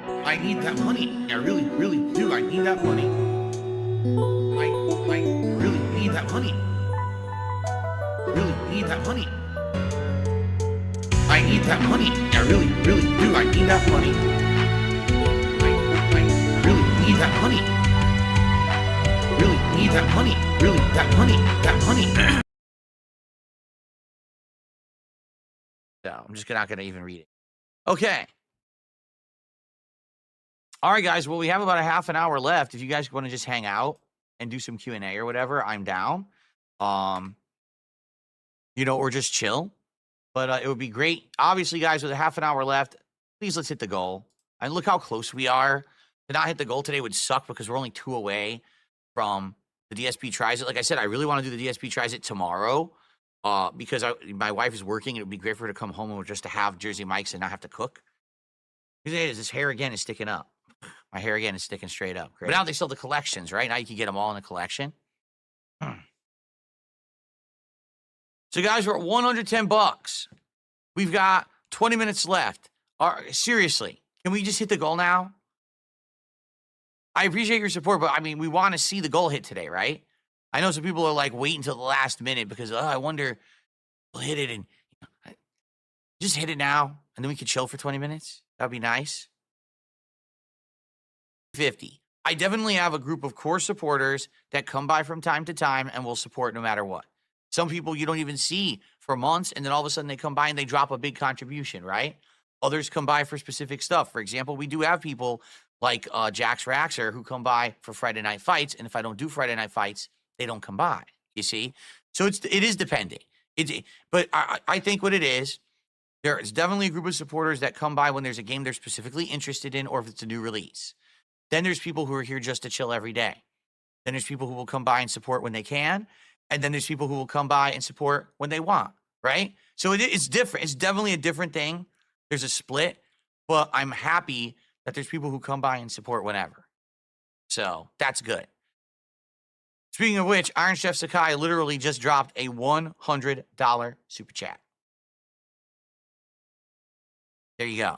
I need that money. I really, really do. I need that money. I really need that money. Really need that money. I need that money. I really, really do. I need that money. I really need that money. Really need that money. Really, that money. That money. So I'm just not going to even read it. Okay. All right, guys. Well, we have about a half an hour left. If you guys want to just hang out and do some Q&A or whatever, I'm down. You know, or just chill. But it would be great. Obviously, guys, with a half an hour left, please let's hit the goal. And look how close we are. To not hit the goal today would suck because we're only 2 away from the DSP tries it. Like I said, I really want to do the DSP tries it tomorrow because my wife is working. It would be great for her to come home and just to have Jersey Mike's and not have to cook. This hair again is sticking up. My hair again is sticking straight up. Great. But now they sell the collections, right? Now you can get them all in a collection. So, guys, we're at $110. We've got 20 minutes left. Seriously, can we just hit the goal now? I appreciate your support, but I mean, we want to see the goal hit today, right? I know some people are like waiting until the last minute because, I wonder if we'll hit it and just hit it now and then we could chill for 20 minutes. That'd be nice. 50. I definitely have a group of core supporters that come by from time to time and will support no matter what. Some people you don't even see for months, and then all of a sudden they come by and they drop a big contribution, right? Others come by for specific stuff. For example, we do have people like Jax Raxer who come by for Friday Night Fights, and if I don't do Friday Night Fights, they don't come by, you see? So it is depending. But I think what it is, there is definitely a group of supporters that come by when there's a game they're specifically interested in or if it's a new release. Then there's people who are here just to chill every day. Then there's people who will come by and support when they can. And then there's people who will come by and support when they want, right? So it's different. It's definitely a different thing. There's a split. But I'm happy that there's people who come by and support whenever. So that's good. Speaking of which, IronChefSakai literally just dropped a $100 super chat. There you go.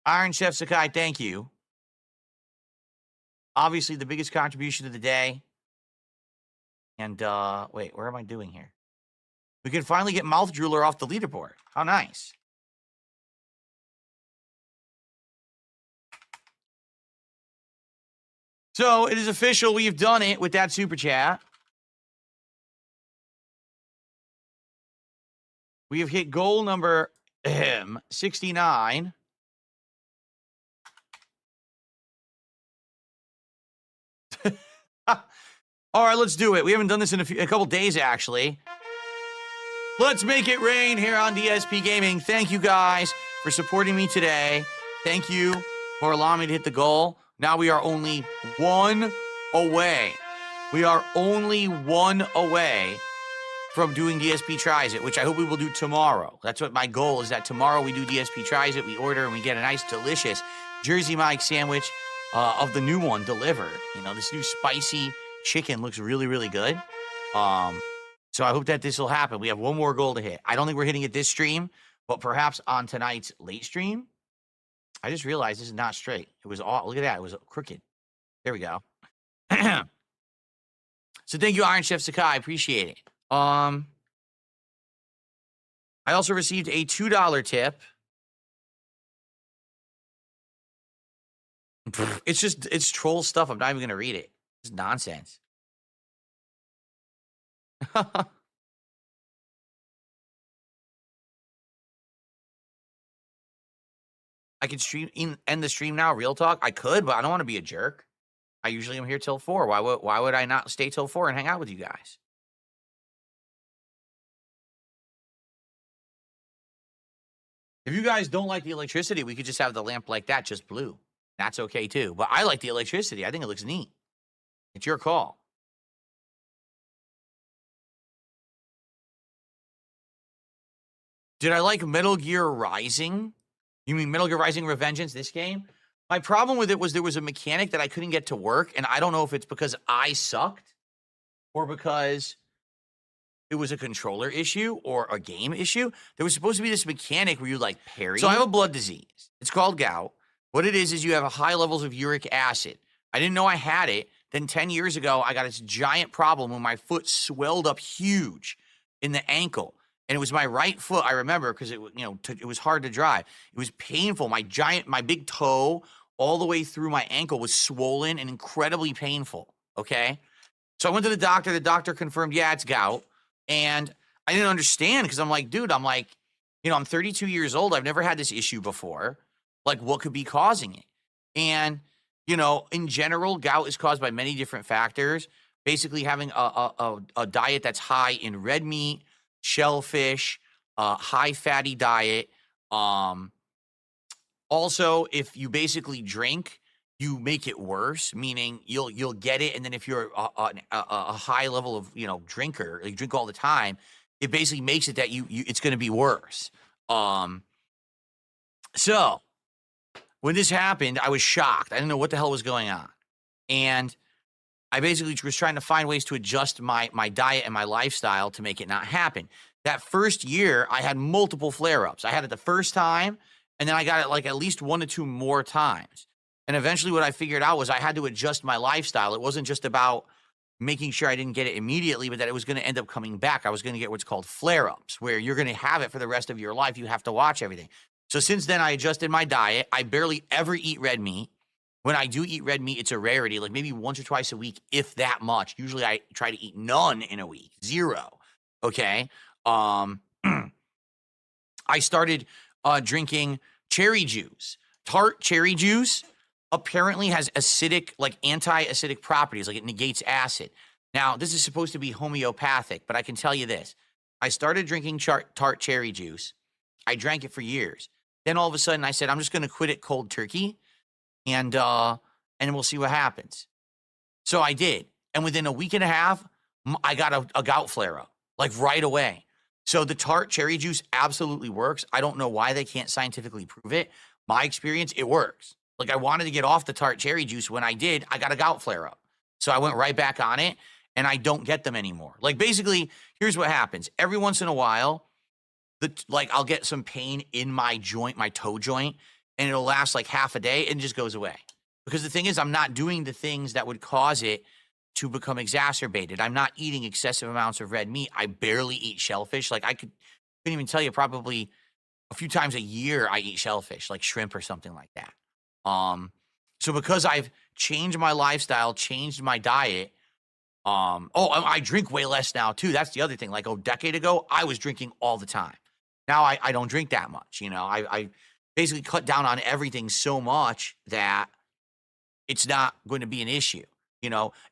IronChefSakai, thank you. Obviously, the biggest contribution of the day. And, wait, where am I doing here? We can finally get Mouth Drooler off the leaderboard. How nice. So, it is official. We've done it with that super chat. We have hit goal number 69. All right, let's do it. We haven't done this in a couple days, actually. Let's make it rain here on DSP Gaming. Thank you guys for supporting me today. Thank you for allowing me to hit the goal. Now we are only 1 away. We are only 1 away from doing DSP Tries It, which I hope we will do tomorrow. That's what my goal is, that tomorrow we do DSP Tries It. We order and we get a nice, delicious Jersey Mike sandwich of the new one delivered. You know, this new spicy chicken looks really, really good. So I hope that this will happen. We have 1 more goal to hit. I don't think we're hitting it this stream, but perhaps on tonight's late stream. I just realized this is not straight. It was all, look at that. It was crooked. There we go. So thank you, IronChefSakai. I appreciate it. I also received a $2 tip. It's troll stuff. I'm not even going to read it. It's nonsense. I can end the stream now, real talk. I could, but I don't want to be a jerk. I usually am here till 4. Why would I not stay till 4 and hang out with you guys? If you guys don't like the electricity, we could just have the lamp like that, just blue. That's okay too. But I like the electricity. I think it looks neat. It's your call. Did I like Metal Gear Rising? You mean Metal Gear Rising Revengeance, this game? My problem with it was there was a mechanic that I couldn't get to work, and I don't know if it's because I sucked or because it was a controller issue or a game issue. There was supposed to be this mechanic where you like parry. So I have a blood disease. It's called gout. What it is you have a high levels of uric acid. I didn't know I had it. Then 10 years ago, I got this giant problem when my foot swelled up huge in the ankle. And it was my right foot, I remember, because it was hard to drive. It was painful. My big toe all the way through my ankle was swollen and incredibly painful, okay? So I went to the doctor. The doctor confirmed, yeah, it's gout. And I didn't understand because I'm like, dude, I'm 32 years old. I've never had this issue before. Like, what could be causing it? And, in general, gout is caused by many different factors. Basically, having a diet that's high in red meat, shellfish, high fatty diet. Also, if you basically drink, you make it worse, meaning you'll get it. And then if you're a high level of, drinker, you drink all the time, it basically makes it that it's going to be worse. So when this happened, I was shocked. I didn't know what the hell was going on. And I basically was trying to find ways to adjust my diet and my lifestyle to make it not happen. That first year, I had multiple flare-ups. I had it the first time, and then I got it like at least 1 to 2 more times. And eventually what I figured out was I had to adjust my lifestyle. It wasn't just about making sure I didn't get it immediately, but that it was going to end up coming back. I was going to get what's called flare-ups, where you're going to have it for the rest of your life. You have to watch everything. So since then, I adjusted my diet. I barely ever eat red meat. When I do eat red meat, it's a rarity, like maybe once or twice a week, if that much. Usually I try to eat none in a week, 0. Okay. I started drinking cherry juice. Tart cherry juice apparently has acidic, like anti-acidic properties, like it negates acid. Now, this is supposed to be homeopathic, but I can tell you this. I started drinking tart cherry juice. I drank it for years. Then all of a sudden I said, I'm just going to quit it cold turkey and we'll see what happens. So I did. And within a week and a half, I got a gout flare up, like right away. So the tart cherry juice absolutely works. I don't know why they can't scientifically prove it. My experience, it works. Like I wanted to get off the tart cherry juice. When I did, I got a gout flare up. So I went right back on it and I don't get them anymore. Like basically, here's what happens. Every once in a while, I'll get some pain in my joint, my toe joint, and it'll last like half a day and just goes away. Because the thing is, I'm not doing the things that would cause it to become exacerbated. I'm not eating excessive amounts of red meat. I barely eat shellfish. Like couldn't even tell you, probably a few times a year I eat shellfish, like shrimp or something like that. So because I've changed my lifestyle, changed my diet, I drink way less now too. That's the other thing. Like a decade ago, I was drinking all the time. Now I don't drink that much. I basically cut down on everything so much that it's not going to be an issue.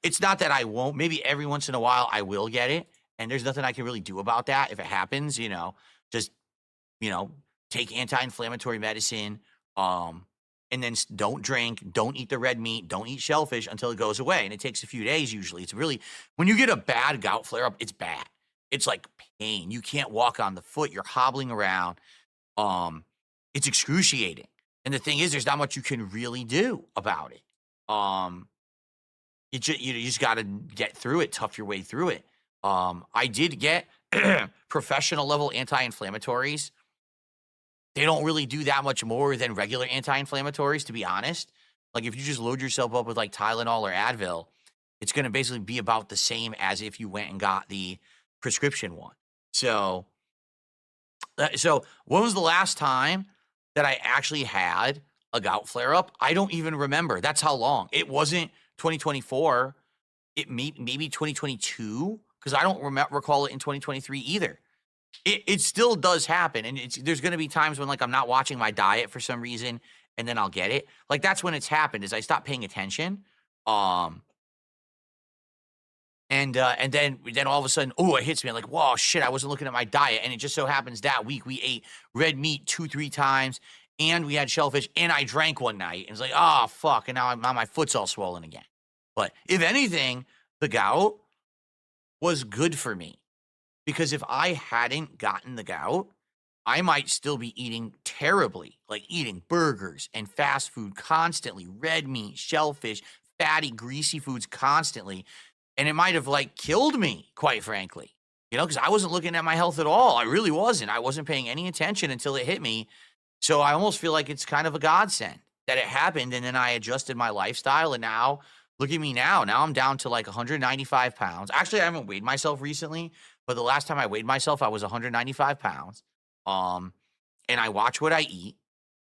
It's not that I won't. Maybe every once in a while I will get it, and there's nothing I can really do about that if it happens. Just take anti-inflammatory medicine, and then don't drink, don't eat the red meat, don't eat shellfish until it goes away. And it takes a few days usually. It's really, when you get a bad gout flare up, it's bad. It's like pain. You can't walk on the foot. You're hobbling around. It's excruciating. And the thing is, there's not much you can really do about it. You just got to get through it, tough your way through it. I did get professional level anti-inflammatories. They don't really do that much more than regular anti-inflammatories, to be honest. Like if you just load yourself up with like Tylenol or Advil, it's going to basically be about the same as if you went and got the prescription one. So when was the last time that I actually had a gout flare up? I don't even remember. That's how long. It wasn't 2024. It maybe 2022, because I don't recall it in 2023 either. It still does happen, and there's going to be times when like I'm not watching my diet for some reason, and then I'll get it. Like that's when it's happened, is I stopped paying attention, and then all of a sudden, it hits me. I'm like, whoa, shit! I wasn't looking at my diet, and it just so happens that week we ate red meat 2-3 times, and we had shellfish, and I drank one night, and it's like, oh fuck, and now my foot's all swollen again. But if anything, the gout was good for me. Because if I hadn't gotten the gout, I might still be eating terribly, like eating burgers and fast food constantly, red meat, shellfish, fatty, greasy foods constantly. And it might have like killed me, quite frankly, because I wasn't looking at my health at all. I really wasn't. I wasn't paying any attention until it hit me. So I almost feel like it's kind of a godsend, that it happened, and then I adjusted my lifestyle, and now look at me now. Now I'm down to like 195 pounds. Actually, I haven't weighed myself recently, but the last time I weighed myself, I was 195 pounds. And I watch what I eat.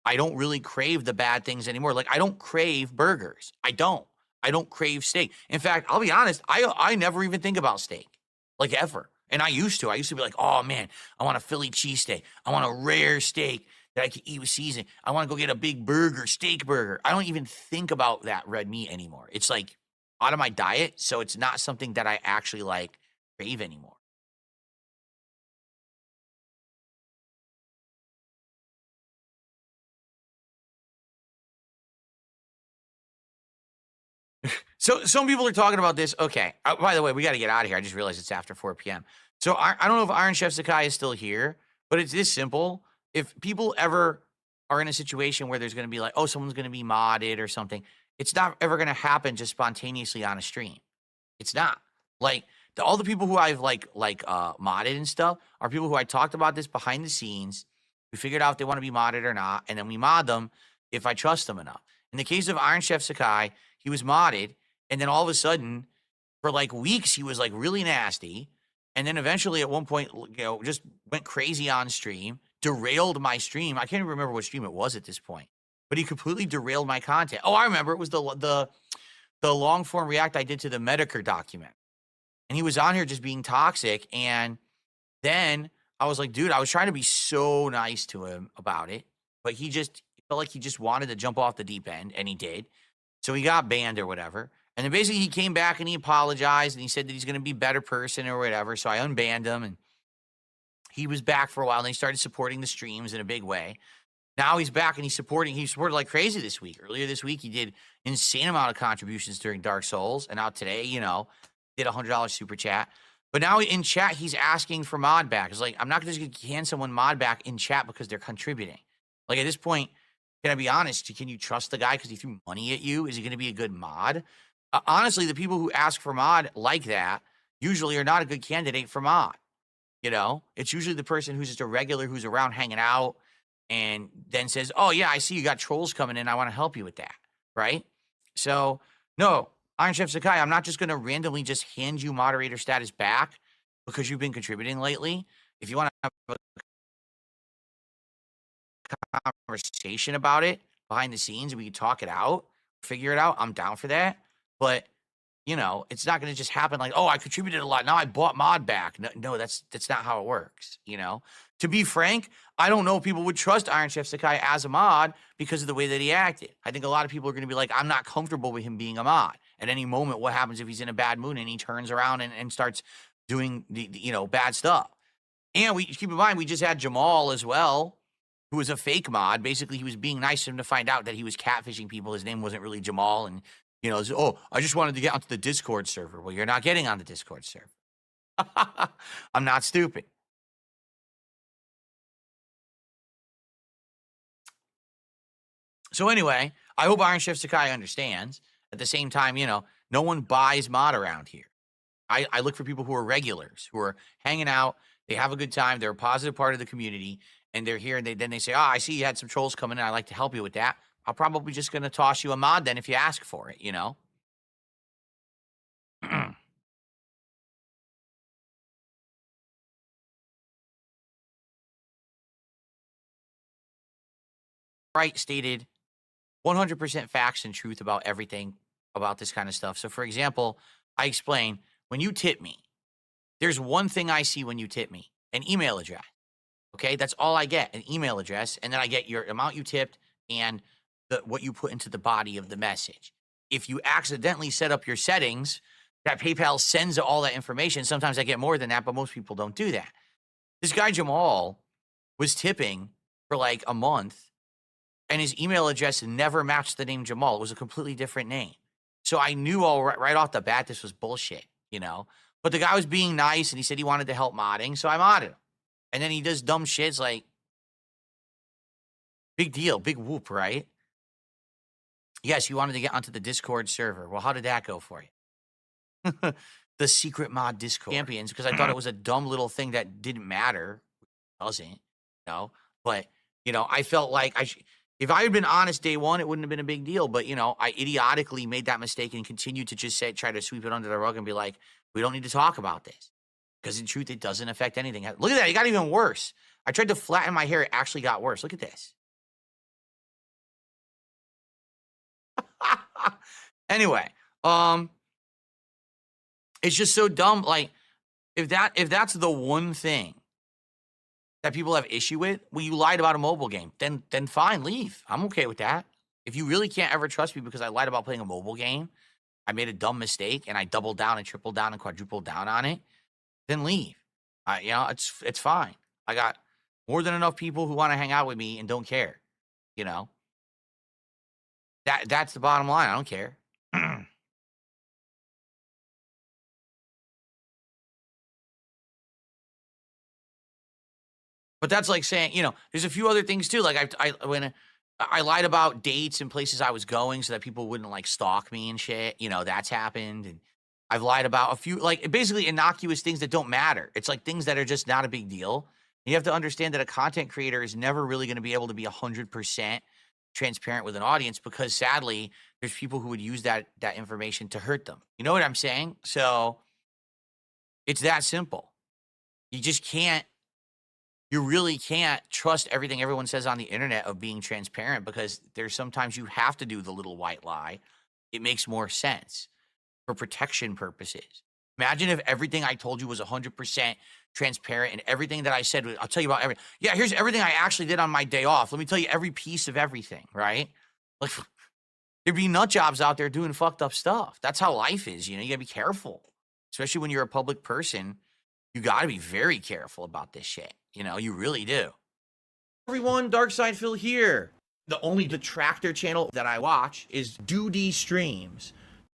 I don't really crave the bad things anymore. Like I don't crave burgers. I don't. I don't crave steak. In fact, I'll be honest, I never even think about steak, like ever. And I used to. I used to be like, oh man, I want a Philly cheesesteak. I want a rare steak that I can eat with seasoning. I want to go get a big burger, steak burger. I don't even think about that red meat anymore. It's like out of my diet, so it's not something that I actually like crave anymore. So some people are talking about this. Okay. By the way, we got to get out of here. I just realized it's after 4 p.m. So I don't know if IronChefSakai is still here, but it's this simple. If people ever are in a situation where there's going to be like, oh, someone's going to be modded or something, it's not ever going to happen just spontaneously on a stream. It's not. Like all the people who I've modded and stuff are people who I talked about this behind the scenes. We figured out if they want to be modded or not, and then we mod them if I trust them enough. In the case of IronChefSakai, he was modded, and then all of a sudden, for like weeks, he was like really nasty. And then eventually at one point, just went crazy on stream, derailed my stream. I can't even remember what stream it was at this point, but he completely derailed my content. Oh, I remember. It was the long form react I did to the Medicare document. And he was on here just being toxic. And then I was like, dude, I was trying to be so nice to him about it, but he felt like he just wanted to jump off the deep end, and he did. So he got banned or whatever. And then basically he came back and he apologized and he said that he's going to be a better person or whatever. So I unbanned him, and he was back for a while, and he started supporting the streams in a big way. Now he's back and he supported like crazy this week. Earlier this week, he did insane amount of contributions during Dark Souls. And now today, did $100 super chat. But now in chat, he's asking for mod back. It's like, I'm not just going to hand someone mod back in chat because they're contributing. Like at this point, can I be honest? Can you trust the guy because he threw money at you? Is he going to be a good mod? Honestly, the people who ask for mod like that usually are not a good candidate for mod. It's usually the person who's just a regular who's around hanging out and then says, oh, yeah, I see you got trolls coming in. I want to help you with that. Right? So, no, IronChefSakai, I'm not just going to randomly just hand you moderator status back because you've been contributing lately. If you want to have a conversation about it behind the scenes and we can talk it out, figure it out, I'm down for that. But, it's not going to just happen like, oh, I contributed a lot. Now I bought mod back. No, that's not how it works, To be frank, I don't know if people would trust IronChefSakai as a mod because of the way that he acted. I think a lot of people are going to be like, I'm not comfortable with him being a mod. At any moment, what happens if he's in a bad mood and he turns around and starts doing the bad stuff? And we keep in mind, we just had Jamal as well, who was a fake mod. Basically, he was being nice to him to find out that he was catfishing people. His name wasn't really Jamal. And, oh, I just wanted to get onto the Discord server. Well, you're not getting on the Discord server. I'm not stupid. So anyway, I hope IronChefSakai understands. At the same time, no one buys mod around here. I look for people who are regulars, who are hanging out. They have a good time. They're a positive part of the community. And they're here, and then they say, oh, I see you had some trolls coming in. I'd like to help you with that. I'm probably just going to toss you a mod then if you ask for it, Right, stated 100% facts and truth about everything about this kind of stuff. So, for example, I explain, when you tip me, there's one thing I see when you tip me, an email address. Okay, that's all I get, an email address, and then I get your amount you tipped and what you put into the body of the message. If you accidentally set up your settings, that PayPal sends all that information. Sometimes I get more than that, but most people don't do that. This guy Jamal was tipping for like a month, and his email address never matched the name Jamal. It was a completely different name. So I knew right off the bat this was bullshit, But the guy was being nice, and he said he wanted to help modding, so I modded him. And then he does dumb shit. It's like, big deal, big whoop, right? Yes, you wanted to get onto the Discord server. Well, how did that go for you? The secret mod Discord champions, because I thought it was a dumb little thing that didn't matter. It doesn't, But, I felt like If I had been honest day one, it wouldn't have been a big deal. But, you know, I idiotically made that mistake and continued to just try to sweep it under the rug and be like, we don't need to talk about this. Because in truth, it doesn't affect anything. Look at that. It got even worse. I tried to flatten my hair. It actually got worse. Look at this. Anyway, it's just so dumb. Like, if that's the one thing that people have issue with, well, you lied about a mobile game, then fine, leave. I'm okay with that. If you really can't ever trust me because I lied about playing a mobile game, I made a dumb mistake and I doubled down and tripled down and quadrupled down on it, then leave. You know, it's fine. I got more than enough people who want to hang out with me and don't care. You know, that's the bottom line. I don't care. But that's like saying, you know, there's a few other things too. Like when I lied about dates and places I was going so that people wouldn't like stalk me and shit. You know, that's happened. And I've lied about a few, like basically innocuous things that don't matter. It's like things that are just not a big deal. You have to understand that a content creator is never really going to be able to be 100% transparent with an audience because sadly, there's people who would use that information to hurt them. You know what I'm saying? So it's that simple. You just can't. You really can't trust everything everyone says on the internet of being transparent because there's sometimes you have to do the little white lie. It makes more sense for protection purposes. Imagine if everything I told you was 100% transparent and everything that I said, I'll tell you about yeah, here's everything I actually did on my day off. Let me tell you every piece of everything, right? Like there'd be nut jobs out there doing fucked up stuff. That's how life is, you know, you gotta be careful. Especially when you're a public person, you gotta be very careful about this shit. You know, you really do. Everyone, Darkside Phil here. The only detractor channel that I watch is Duty Streams.